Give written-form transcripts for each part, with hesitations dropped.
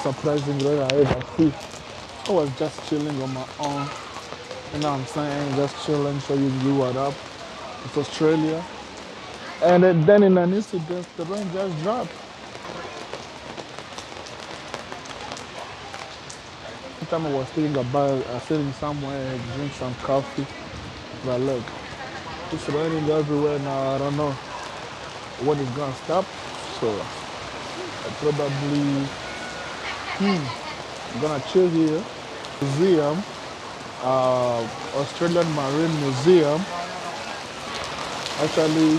surprising rain I ever see. I was just chilling on my own. You know what I'm saying? Just chilling, showing you what up. It's Australia. And then in an incident, the rain just dropped. Time I was thinking about sitting somewhere, drink some coffee. But look, it's raining everywhere now. I don't know when it's gonna stop. So I probably gonna chill here. Museum, Australian Marine Museum. Actually,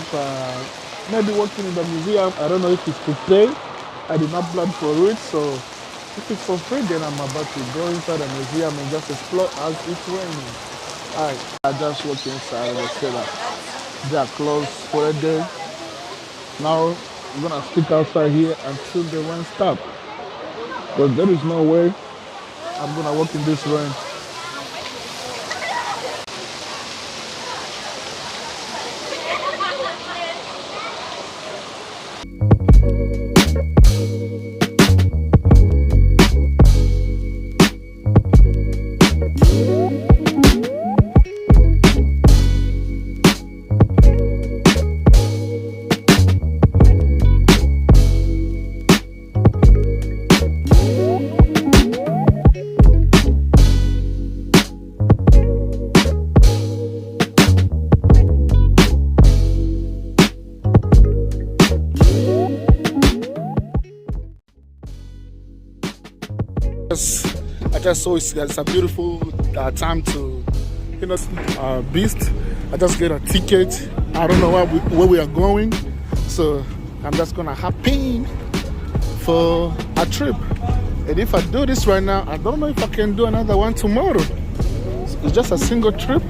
maybe working in the museum, I don't know if it's to pay. I did not plan for it, so if it's for free, then I'm about to go inside the museum and just explore as it's raining. Alright, I just walked inside and I said that they are closed for a day. Now I'm gonna stick outside here until the rain stops. But there is no way I'm gonna walk in this rain. I just saw it's a beautiful time to, beast. I just get a ticket. I don't know where we are going, so I'm just gonna hop in for a trip. And if I do this right now, I don't know if I can do another one tomorrow. It's just a single trip.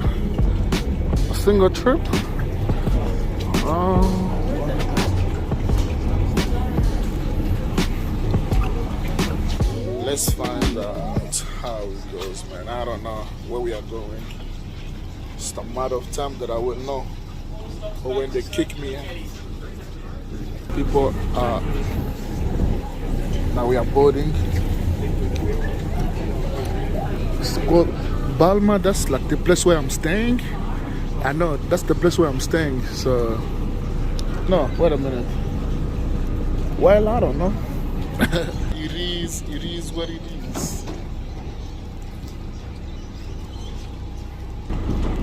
Let's find out how it goes, man. I don't know where we are going. It's a matter of time that I will know. Or when they kick me out. People are... Now we are boarding. It's called Balma. That's like the place where I'm staying. I know, that's the place where I'm staying. So... No, wait a minute. Well, I don't know. It is what it is.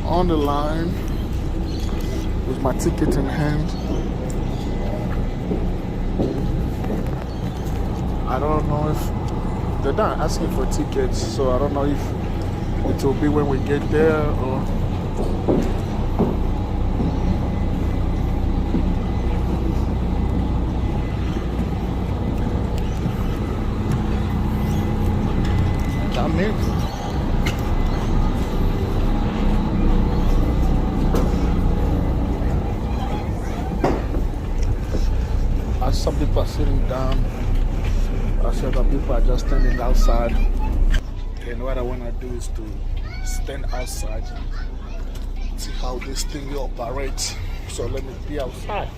On the line with my ticket in hand. I don't know if they're not asking for tickets, so I don't know if it will be when we get there or. Some people are sitting down. Other people are just standing outside. And what I want to do is to stand outside, see how this thing operates. So let me be outside.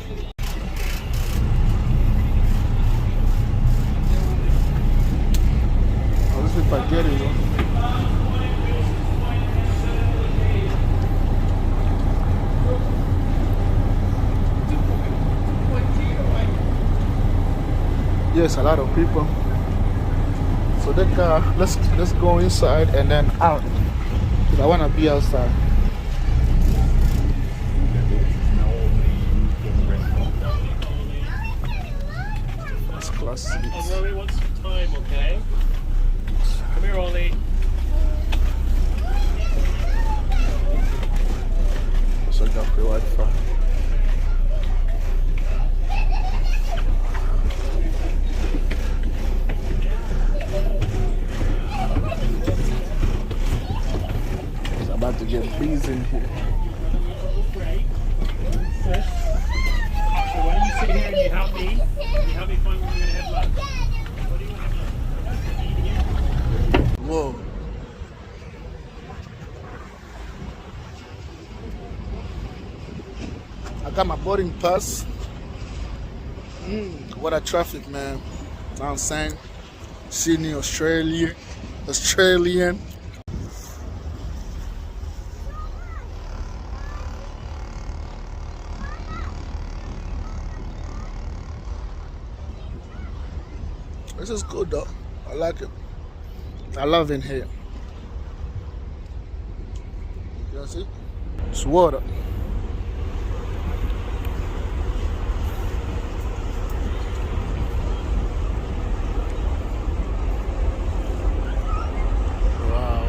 Oh, these people are getting it. Yes, a lot of people. So that car, let's go inside and then out. Because I want to be outside. First class seats. Oh, Ollie wants some time, okay? Come here, Ollie. So I got free Wi-Fi. About to get bees in here. So why don't you sit here and you help me find where we're going to have lunch. What do you want to have lunch? Whoa. I got my boarding pass. What a traffic, man. You know what I'm saying? Sydney, Australian. This is good though. I like it. I love in here. You see? It's water. Wow.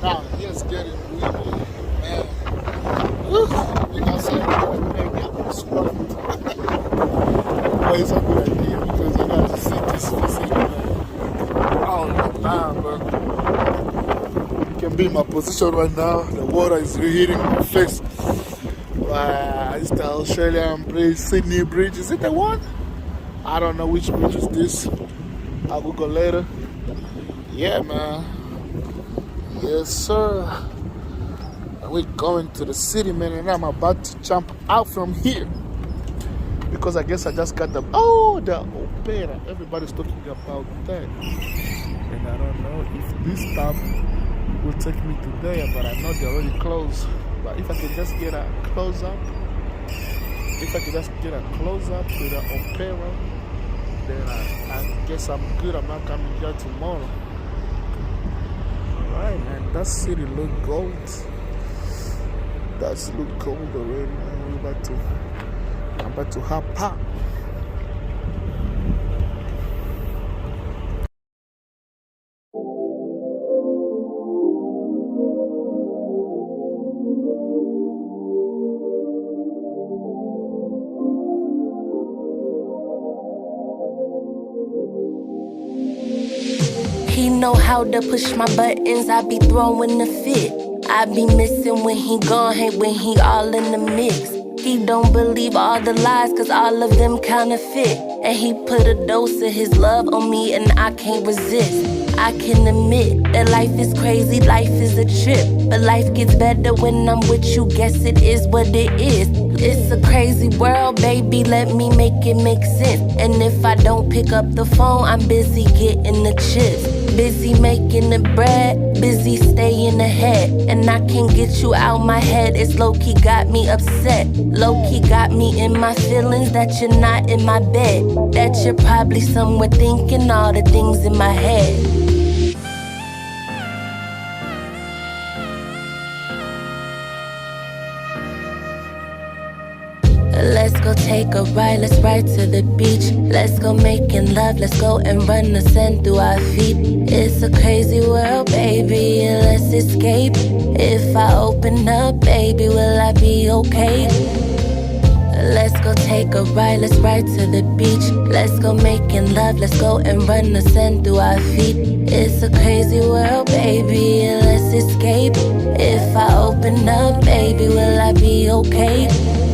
Now it's getting windy, man. Woo. Like I said, maybe I'm sweating. But it's a good idea because I got to see this physique all the time, bro. You can be in my position right now. The water is hitting my face. It's the Australian Bridge, Sydney Bridge. Is it the one? I don't know which bridge is this. I'll Google later. Yeah, man. Yes, sir. We're going to the city, man, and I'm about to jump out from here. Because I guess I just got the opera. Everybody's talking about that. And I don't know if this stop will take me to there, but I know they're already closed. But if I can just get a close up, to the opera, then I guess I'm good. I'm not coming here tomorrow. Alright, man, that city look gold. That's look gold already, man. I'm about to hop out. He know how to push my buttons, I be throwing a fit. I be missing when he gone, hate when he all in the mix. He don't believe all the lies, cause all of them counterfeit. And he put a dose of his love on me and I can't resist. I can admit that life is crazy, life is a trip. But life gets better when I'm with you, guess it is what it is. It's a crazy world, baby, let me make it make sense. And if I don't pick up the phone, I'm busy getting the chips. Busy making the bread, busy staying ahead. And I can't get you out my head, it's low-key got me upset. Low-key got me in my feelings that you're not in my bed. That you're probably somewhere thinking all the things in my head. Let's go take a ride, let's ride to the beach. Let's go making love, let's go and run the sand through our feet. It's a crazy world, baby, let's escape. If I open up, baby, will I be okay? Let's go take a ride, let's ride to the beach. Let's go making love, let's go and run the sand through our feet. It's a crazy world, baby, let's escape. If I open up, baby, will I be okay?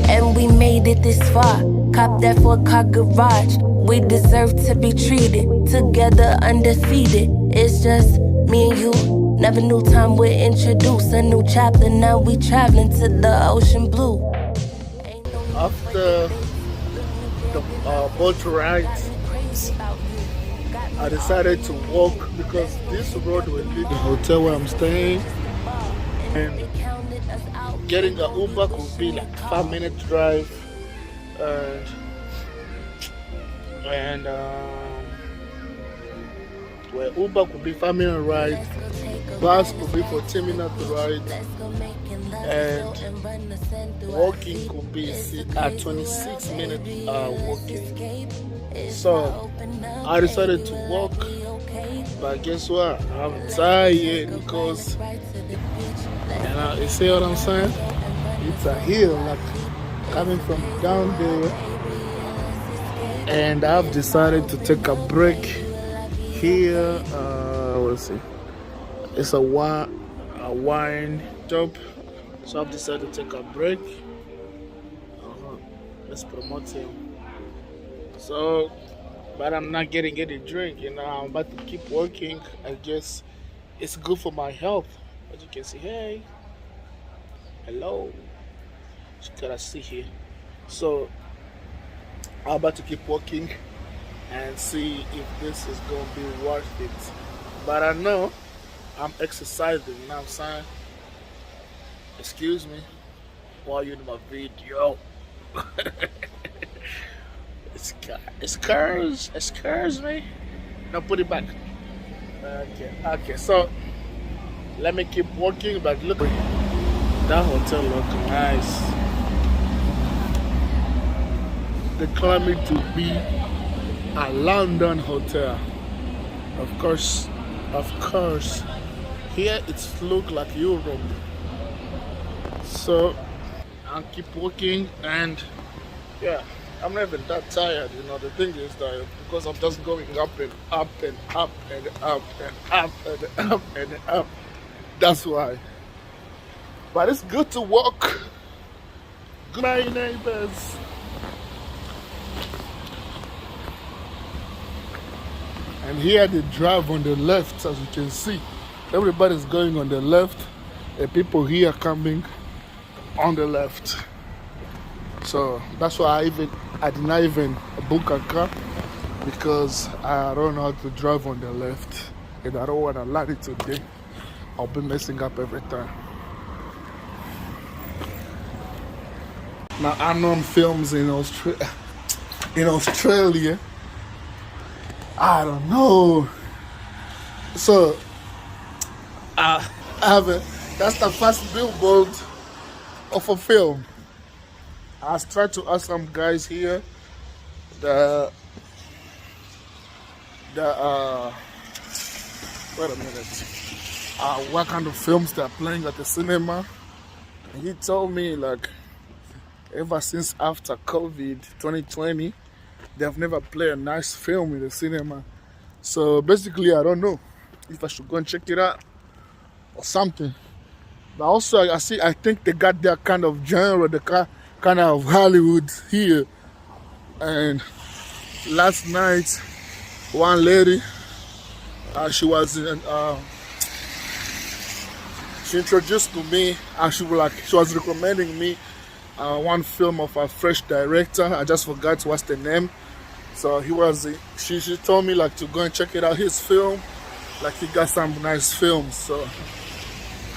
And we made it this far, cop that 4-car garage. We deserve to be treated, together undefeated. It's just me and you, never knew time would introduce a new chapter. Now we traveling to the ocean blue. After the boat ride, I decided to walk because this road will lead the hotel where I'm staying. And getting an Uber could be like 5-minute drive, and where Uber could be 5-minute ride, bus could be 14-minute ride, and walking could be a 26-minute walking. So I decided to walk, but guess what? I'm tired because you see what I'm saying? It's a hill, like coming from down there. And I've decided to take a break here. Let's see. It's a wine shop. So I've decided to take a break. Let's promote him. So, but I'm not getting any drink. You know, I'm about to keep working. I guess it's good for my health. As you can see, hey, hello. you can see here. So I'm about to keep walking and see if this is gonna be worth it. But I know I'm exercising, you know what I'm saying? Excuse me while you're in my video. Excuse me. Now put it back. Okay, so let me keep walking, but look, that hotel looks nice. They claim it to be a London hotel. Of course. Here it's look like Europe. So I'll keep walking, and yeah, I'm not even that tired. You know, the thing is that because I'm just going up and up and up and up and up and up and up. That's why. But it's good to walk. Good night, neighbors. And here they drive on the left, as you can see. Everybody's going on the left, and people here coming on the left. So that's why I did not even book a car, because I don't know how to drive on the left, and I don't want to learn it today. I'll be messing up every time. Now unknown films in Australia. I don't know. So I haven't. That's the first billboard of a film. I was trying to ask some guys here wait a minute. What kind of films they're playing at the cinema. And he told me like ever since after COVID 2020, they've never played a nice film in the cinema. So basically, I don't know if I should go and check it out or something. But also, I think they got their kind of genre, the kind of Hollywood here. And last night, one lady, she was she introduced to me, and she was recommending me one film of a fresh director. I just forgot what's the name. So she told me like to go and check it out, his film. Like he got some nice films. So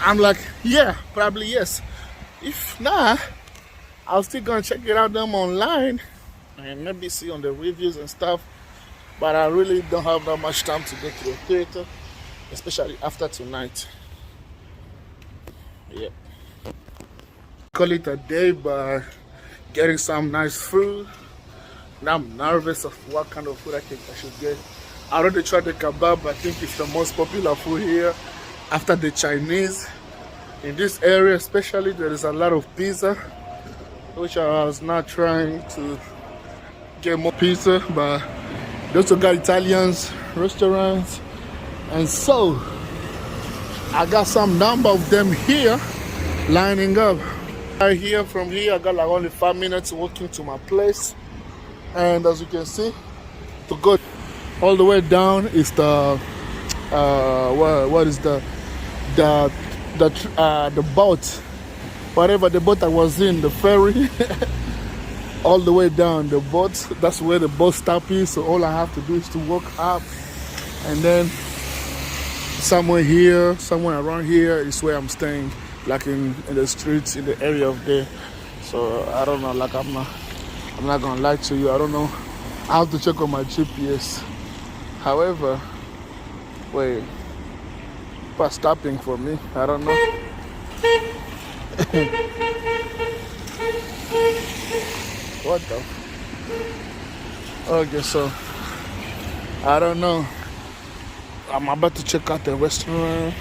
I'm like, yeah, probably yes. If not, I'll still go and check it out them online and maybe see on the reviews and stuff. But I really don't have that much time to go to the theater, especially after tonight. Yep. Call it a day by getting some nice food. Now I'm nervous of what kind of food I think I should get. I already tried the kebab. I think it's the most popular food here after the Chinese. In this area especially, there is a lot of pizza, which I was not trying to get more pizza, but they also got Italians restaurants, and so I got some number of them here lining up. Right here, from here, I got like only 5 minutes walking to my place, and as you can see, to go all the way down is the what is the boat, whatever the boat I was in, the ferry. All the way down the boat, that's where the bus stop is. So all I have to do is to walk up, and then somewhere around here is where I'm staying, like in the streets, in the area of there. So I don't know, like I'm not gonna lie to you, I don't know. I have to check on my GPS. However, wait, people are stopping for me, I don't know. What the? Okay, so I don't know. I'm about to check out the restaurant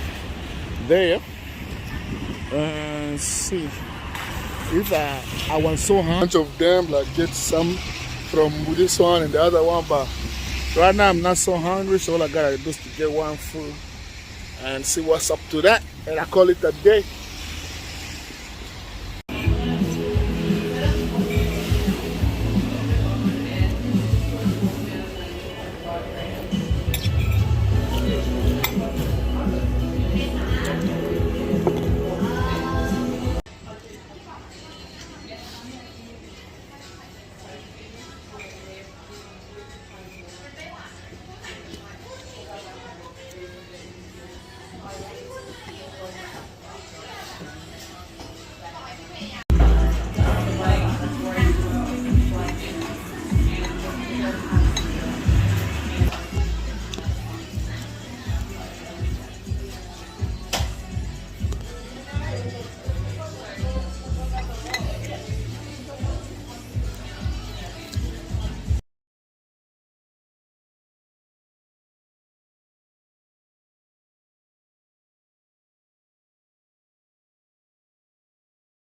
there and see if I want so much of them, like get some from this one and the other one, but right now I'm not so hungry, so all I gotta do is to get one food and see what's up to that, and I call it a day.